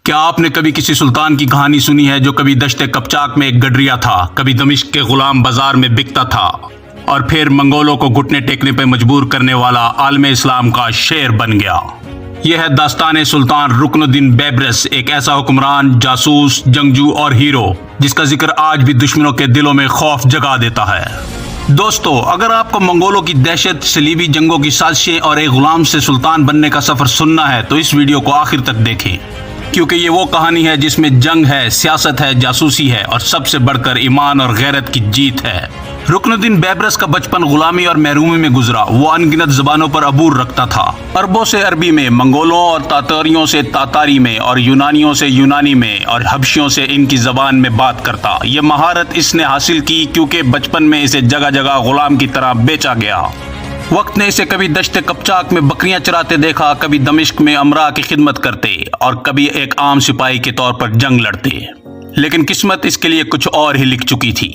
کیا آپ نے کبھی کسی سلطان کی کہانی سنی ہے جو کبھی دشت قپچاق میں ایک گڈریا تھا، کبھی دمشق کے غلام بازار میں بکتا تھا اور پھر منگولوں کو گھٹنے ٹیکنے پہ مجبور کرنے والا عالم اسلام کا شیر بن گیا؟ یہ ہے داستان سلطان رکن الدین بیبرس، ایک ایسا حکمران، جاسوس، جنگجو اور ہیرو جس کا ذکر آج بھی دشمنوں کے دلوں میں خوف جگا دیتا ہے۔ دوستو، اگر آپ کو منگولوں کی دہشت، صلیبی جنگوں کی سازشیں اور ایک غلام سے سلطان بننے کا سفر سننا ہے تو اس ویڈیو کو آخر تک دیکھیں، کیونکہ یہ وہ کہانی ہے جس میں جنگ ہے، سیاست ہے، جاسوسی ہے اور سب سے بڑھ کر ایمان اور غیرت کی جیت ہے۔ رکن الدین بیبرس کا بچپن غلامی اور محرومی میں گزرا۔ وہ ان گنت زبانوں پر عبور رکھتا تھا، عربوں سے عربی میں، منگولوں اور تاتاریوں سے تاتاری میں اور یونانیوں سے یونانی میں اور حبشیوں سے ان کی زبان میں بات کرتا۔ یہ مہارت اس نے حاصل کی کیونکہ بچپن میں اسے جگہ جگہ غلام کی طرح بیچا گیا۔ وقت نے اسے کبھی دشت قپچاق میں بکریاں چراتے دیکھا، کبھی دمشق میں امراء کی خدمت کرتے اور کبھی ایک عام سپاہی کے طور پر جنگ لڑتے، لیکن قسمت اس کے لیے کچھ اور ہی لکھ چکی تھی۔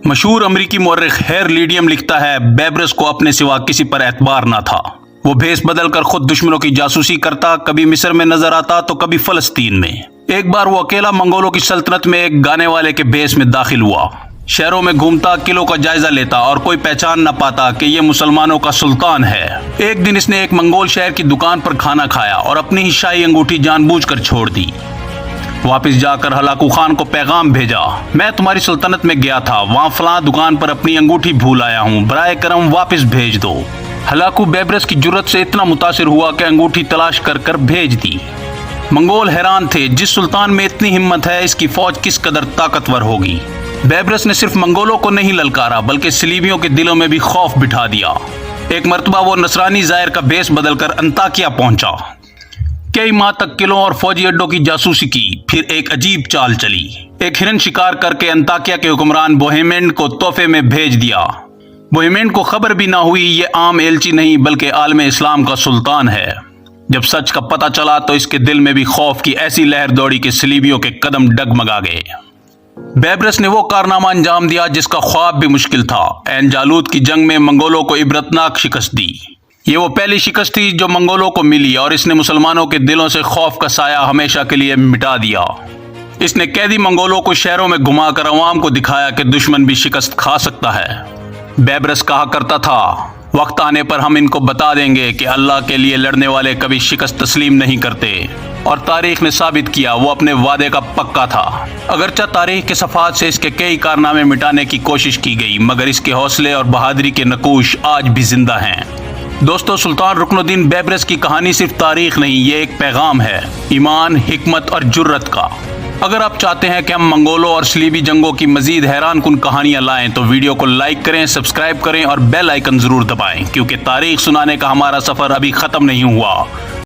مشہور امریکی مورخ ہیر لیڈیم لکھتا ہے، بیبرس کو اپنے سوا کسی پر اعتبار نہ تھا۔ وہ بھیس بدل کر خود دشمنوں کی جاسوسی کرتا، کبھی مصر میں نظر آتا تو کبھی فلسطین میں۔ ایک بار وہ اکیلا منگولوں کی سلطنت میں ایک گانے والے کے بھیس میں داخل ہوا، شہروں میں گھومتا، قلعوں کا جائزہ لیتا اور کوئی پہچان نہ پاتا کہ یہ مسلمانوں کا سلطان ہے۔ ایک دن اس نے ایک منگول شہر کی دکان پر کھانا کھایا اور اپنی ہی شاہی انگوٹھی جان بوجھ کر چھوڑ دی۔ واپس جا کر ہلاکو خان کو پیغام بھیجا، میں تمہاری سلطنت میں گیا تھا، وہاں فلاں دکان پر اپنی انگوٹھی بھول آیا ہوں، برائے کرم واپس بھیج دو۔ ہلاکو بیبرس کی جرت سے اتنا متاثر ہوا کہ انگوٹھی تلاش کر کر بھیج دی۔ منگول حیران تھے، جس سلطان میں اتنی ہمت ہے، اس کی فوج کس قدر طاقتور ہوگی۔ بیبرس نے صرف منگولوں کو نہیں للکارا بلکہ صلیبیوں کے دلوں میں بھی خوف بٹھا دیا۔ ایک مرتبہ وہ نصرانی زائر کا بھیس بدل کر انطاکیہ پہنچا، کئی ماہ تک قلعوں اور فوجی اڈوں کی جاسوسی کی، پھر ایک عجیب چال چلی۔ ایک ہرن شکار کر کے انطاکیہ کے حکمران بوہیمنڈ کو تحفے میں بھیج دیا۔ بوہیمنڈ کو خبر بھی نہ ہوئی یہ عام ایلچی نہیں بلکہ عالم اسلام کا سلطان ہے۔ جب سچ کا پتہ چلا تو اس کے دل میں بھی خوف کی ایسی لہر دوڑی کہ صلیبیوں کے قدم ڈگمگا گئے۔ بیبرس نے وہ کارنامہ انجام دیا جس کا خواب بھی مشکل تھا۔ عین جالوت کی جنگ میں منگولوں کو عبرتناک شکست دی۔ یہ وہ پہلی شکست تھی جو منگولوں کو ملی اور اس نے مسلمانوں کے دلوں سے خوف کا سایہ ہمیشہ کے لیے مٹا دیا۔ اس نے قیدی منگولوں کو شہروں میں گھما کر عوام کو دکھایا کہ دشمن بھی شکست کھا سکتا ہے۔ بیبرس کہا کرتا تھا، وقت آنے پر ہم ان کو بتا دیں گے کہ اللہ کے لیے لڑنے والے کبھی شکست تسلیم نہیں کرتے، اور تاریخ نے ثابت کیا وہ اپنے وعدے کا پکا تھا۔ اگرچہ تاریخ کے صفحات سے اس کے کئی کارنامے مٹانے کی کوشش کی گئی مگر اس کے حوصلے اور بہادری کے نقوش آج بھی زندہ ہیں۔ دوستو، سلطان رکن الدین بیبرس کی کہانی صرف تاریخ نہیں، یہ ایک پیغام ہے، ایمان، حکمت اور جرت کا۔ اگر آپ چاہتے ہیں کہ ہم منگولوں اور صلیبی جنگوں کی مزید حیران کن کہانیاں لائیں تو ویڈیو کو لائک کریں، سبسکرائب کریں اور بیل آئیکن ضرور دبائیں، کیونکہ تاریخ سنانے کا ہمارا سفر ابھی ختم نہیں ہوا۔